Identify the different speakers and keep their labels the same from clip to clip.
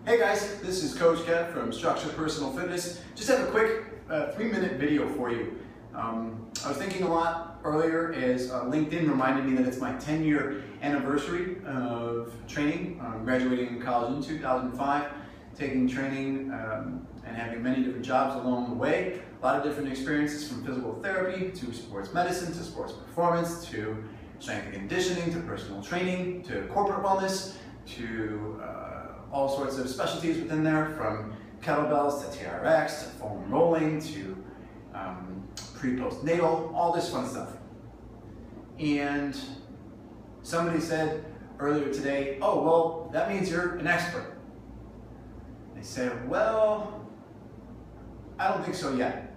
Speaker 1: Hey guys, this is Coach Kev from Structure Personal Fitness. Just have a quick 3-minute video for you. I was thinking a lot earlier as LinkedIn reminded me that it's my 10-year anniversary of training. Graduating in college in 2005, taking training and having many different jobs along the way. A lot of different experiences, from physical therapy to sports medicine to sports performance to strength and conditioning to personal training to corporate wellness to all sorts of specialties within there, from kettlebells to TRX to foam rolling to pre-postnatal, all this fun stuff. And somebody said earlier today, oh, well, that means you're an expert. They said, well, I don't think so yet.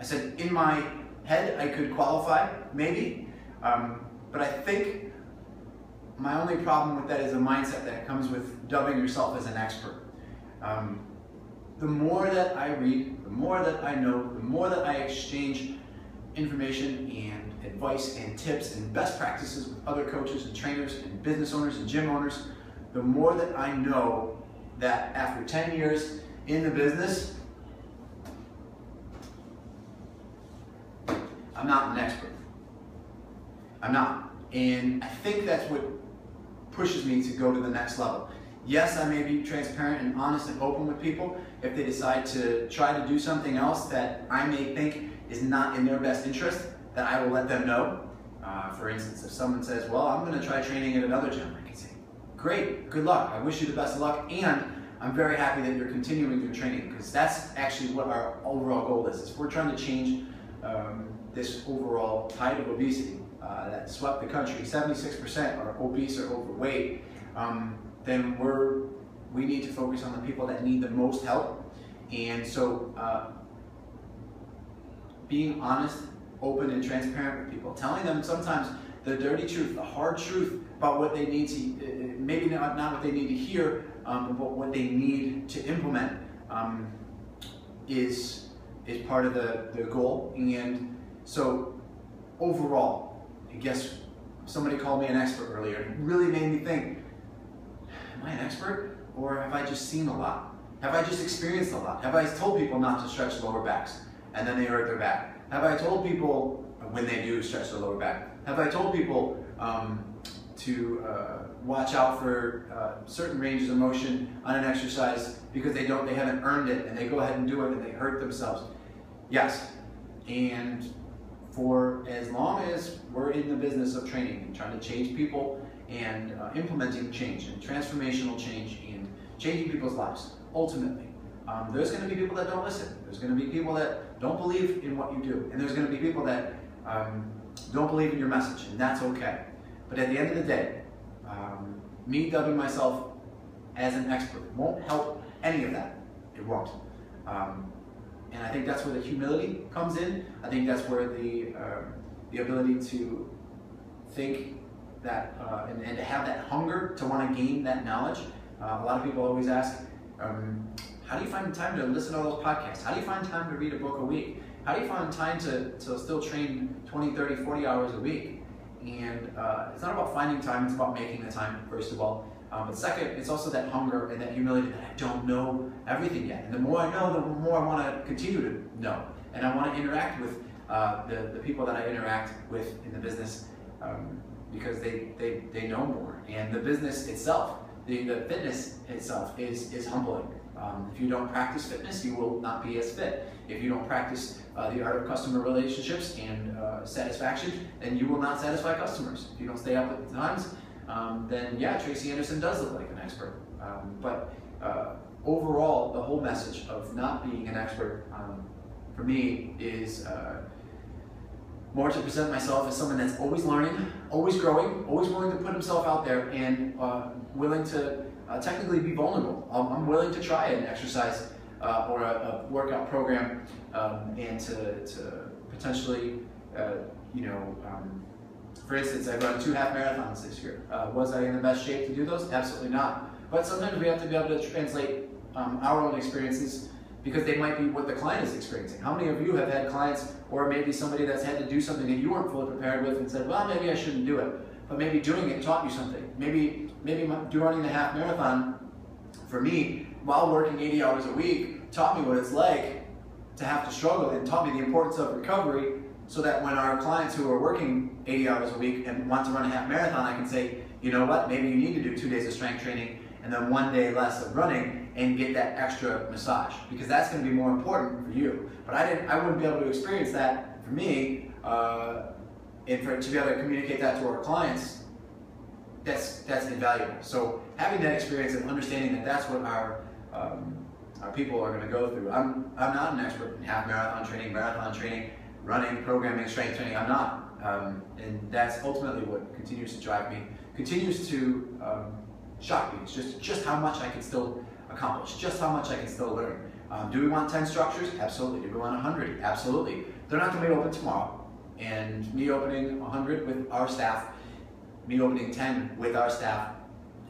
Speaker 1: I said, in my head, I could qualify, maybe, but I think my only problem with that is a mindset that comes with dubbing yourself as an expert. The more that I read, the more that I know, the more that I exchange information and advice and tips and best practices with other coaches and trainers and business owners and gym owners, the more that I know that after 10 years in the business, I'm not an expert. I'm not. And I think that's what pushes me to go to the next level. Yes, I may be transparent and honest and open with people if they decide to try to do something else that I may think is not in their best interest, that I will let them know. For instance, if someone says, well, I'm going to try training at another gym, I can say, great, good luck. I wish you the best of luck, and I'm very happy that you're continuing your training, because that's actually what our overall goal is. If we're trying to change this overall tide of obesity that swept the country, 76% are obese or overweight, then we need to focus on the people that need the most help. And so being honest, open, and transparent with people, telling them sometimes the dirty truth, the hard truth about what they need to, maybe not what they need to hear, but what they need to implement is part of the goal. And so overall, I guess somebody called me an expert earlier. It really made me think, am I an expert, or have I just seen a lot? Have I just experienced a lot? Have I told people not to stretch lower backs and then they hurt their back? Have I told people when they do stretch their lower back? Have I told people to watch out for certain ranges of motion on an exercise because they haven't earned it, and they go ahead and do it and they hurt themselves? Yes. And for as long as we're in the business of training and trying to change people and implementing change and transformational change and changing people's lives, ultimately, there's going to be people that don't listen. There's going to be people that don't believe in what you do. And there's going to be people that don't believe in your message, and that's okay. But at the end of the day, me dubbing myself as an expert won't help any of that. It won't. And I think that's where the humility comes in. I think that's where the ability to think that and to have that hunger to want to gain that knowledge. A lot of people always ask, how do you find time to listen to all those podcasts? How do you find time to read a book a week? How do you find time to still train 20, 30, 40 hours a week? And it's not about finding time, it's about making the time, first of all. But second, it's also that hunger and that humility that I don't know everything yet. And the more I know, the more I want to continue to know. And I want to interact with the people that I interact with in the business because they know more. And the business itself, the fitness itself is humbling. If you don't practice fitness, you will not be as fit. If you don't practice the art of customer relationships and satisfaction, then you will not satisfy customers. If you don't stay up at the times, then yeah, Tracy Anderson does look like an expert. But overall, the whole message of not being an expert for me is more to present myself as someone that's always learning, always growing, always willing to put himself out there, and willing to technically be vulnerable. I'm willing to try an exercise or a workout program and to potentially, for instance, I run 2 half marathons this year. Was I in the best shape to do those? Absolutely not. But sometimes we have to be able to translate our own experiences because they might be what the client is experiencing. How many of you have had clients, or maybe somebody that's had to do something that you weren't fully prepared with and said, well, maybe I shouldn't do it. But maybe doing it taught you something. Maybe running the half marathon for me, while working 80 hours a week, taught me what it's like to have to struggle, and taught me the importance of recovery, so that when our clients who are working 80 hours a week and want to run a half marathon, I can say, you know what, maybe you need to do 2 days of strength training and then 1 day less of running and get that extra massage, because that's going to be more important for you. But I wouldn't be able to experience that for me, and to be able to communicate that to our clients, that's invaluable. So having that experience and understanding that that's what our people are going to go through. I'm not an expert in half marathon training, running, programming, strength training. I'm not, and that's ultimately what continues to drive me, continues to shock me. It's just how much I can still accomplish, just how much I can still learn. Do we want 10 structures? Absolutely. Do we want 100? Absolutely. They're not going to be open tomorrow. And me opening 100 with our staff, me opening 10 with our staff,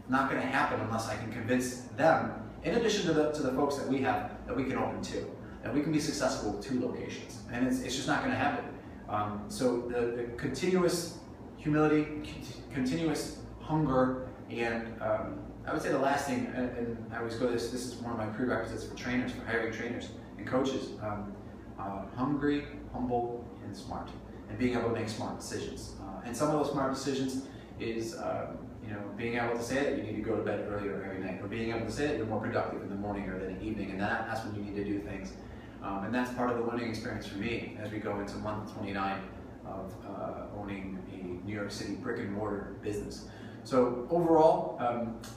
Speaker 1: not going to happen unless I can convince them, in addition to the folks that we have, that we can open 2, that we can be successful with 2 locations. And it's just not going to happen. So the continuous humility, continuous hunger, and I would say the last thing, and I always go this is one of my prerequisites for trainers, for hiring trainers and coaches, hungry, humble, and smart, and being able to make smart decisions. And some of those smart decisions is being able to say that you need to go to bed earlier every night, or being able to say that you're more productive in the morning or in the evening, and that's when you need to do things. And that's part of the learning experience for me as we go into month 29 of owning a New York City brick and mortar business. So overall,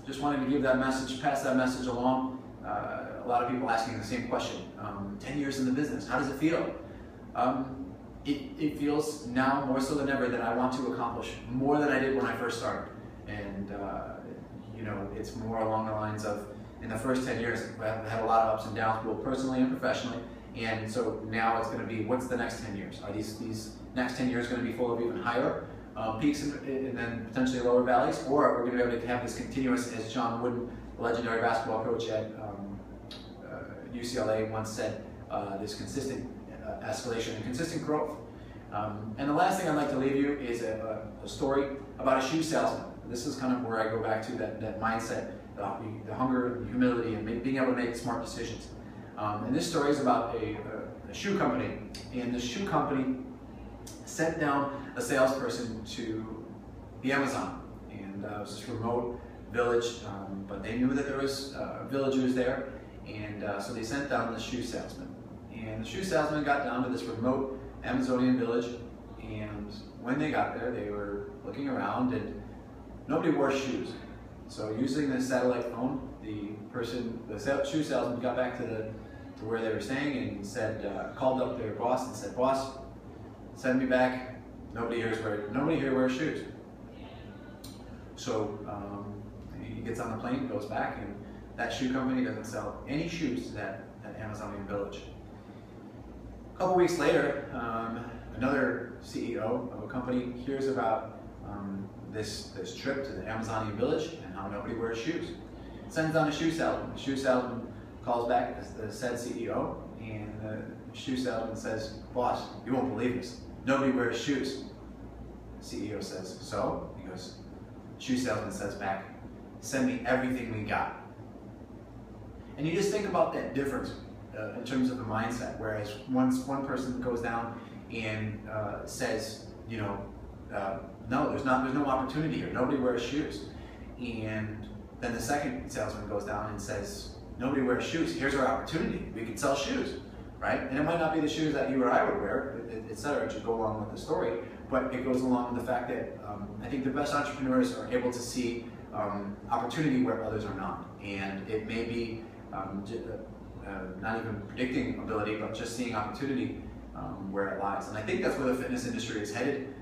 Speaker 1: just wanted to give that message, pass that message along. A lot of people asking the same question. 10 years in the business, how does it feel? It feels now more so than ever that I want to accomplish more than I did when I first started. And it's more along the lines of, in the first 10 years, I've had a lot of ups and downs, both personally and professionally. And so now it's going to be, what's the next 10 years? Are these next 10 years going to be full of even higher peaks and then potentially lower valleys? Or are we going to be able to have this continuous, as John Wooden, the legendary basketball coach at UCLA once said, this consistent escalation and consistent growth. And the last thing I'd like to leave you is a story about a shoe salesman. This is kind of where I go back to that mindset, the hunger, the humility, and being able to make smart decisions. And this story is about a shoe company, and the shoe company sent down a salesperson to the Amazon, and it was this remote village, but they knew that there was villagers there, and so they sent down the shoe salesman. And the shoe salesman got down to this remote Amazonian village, and when they got there, they were looking around, and nobody wore shoes. So using the satellite phone, the shoe salesman got back to where they were staying and said, called up their boss and said, "Boss, send me back. Nobody here wears shoes." So he gets on the plane, goes back, and that shoe company doesn't sell any shoes to that Amazonian village. A couple weeks later, another CEO of a company hears about this trip to the Amazonian village and how nobody wears shoes. Sends down a shoe salesman. The shoe salesman calls back the said CEO, and the shoe salesman says, "Boss, you won't believe this. Nobody wears shoes." The CEO says, "So?" He goes, shoe salesman says back, "Send me everything we got." And you just think about that difference in terms of the mindset. Whereas once one person goes down and says, no, there's no opportunity here. Nobody wears shoes. And then the second salesman goes down and says, "Nobody wears shoes. Here's our opportunity. We can sell shoes," right? And it might not be the shoes that you or I would wear, etc. to go along with the story, but it goes along with the fact that I think the best entrepreneurs are able to see opportunity where others are not. And it may be not even predicting ability, but just seeing opportunity where it lies. And I think that's where the fitness industry is headed.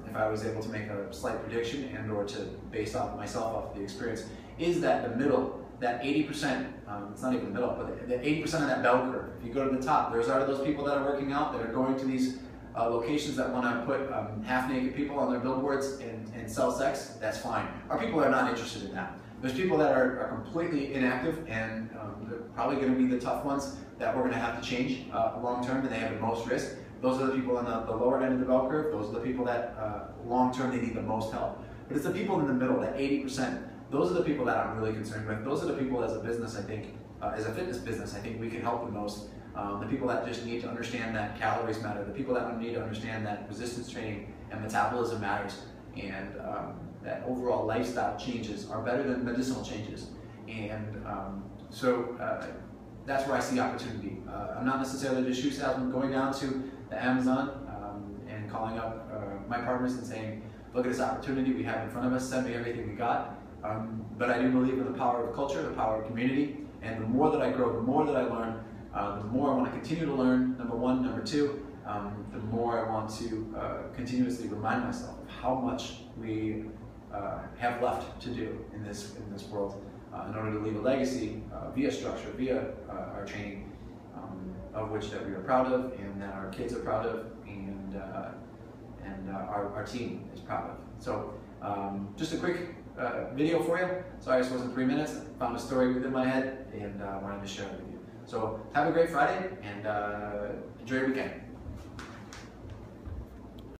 Speaker 1: If I was able to make a slight prediction and or to base off myself off of the experience, is that the middle, that 80%, it's not even the middle, but the 80% of that bell curve. If you go to the top, there's are those people that are working out, that are going to these locations that want to put half-naked people on their billboards and sell sex. That's fine. Our people are not interested in that. There's people that are completely inactive, and they're probably going to be the tough ones that we're going to have to change long term, and they have the most risk. Those are the people on the lower end of the bell curve. Those are the people that long term they need the most help. But it's the people in the middle, that 80%, those are the people that I'm really concerned with. Those are the people as a business, I think, as a fitness business, I think we can help the most. The people that just need to understand that calories matter, the people that need to understand that resistance training and metabolism matters, and that overall lifestyle changes are better than medicinal changes. And so that's where I see opportunity. I'm not necessarily just shoe salesman going down to the Amazon and calling up my partners and saying, look at this opportunity we have in front of us, send me everything we got. But I do believe in the power of culture, the power of community, and the more that I grow, the more that I learn, the more I want to continue to learn, number one. Number two, the more I want to continuously remind myself of how much we have left to do in this world in order to leave a legacy via structure, via our training, of which that we are proud of, and that our kids are proud of, and our team is proud of. So just a quick video for you. Sorry this wasn't 3 minutes. I found a story within my head and wanted to share it with you. So have a great Friday and enjoy your weekend.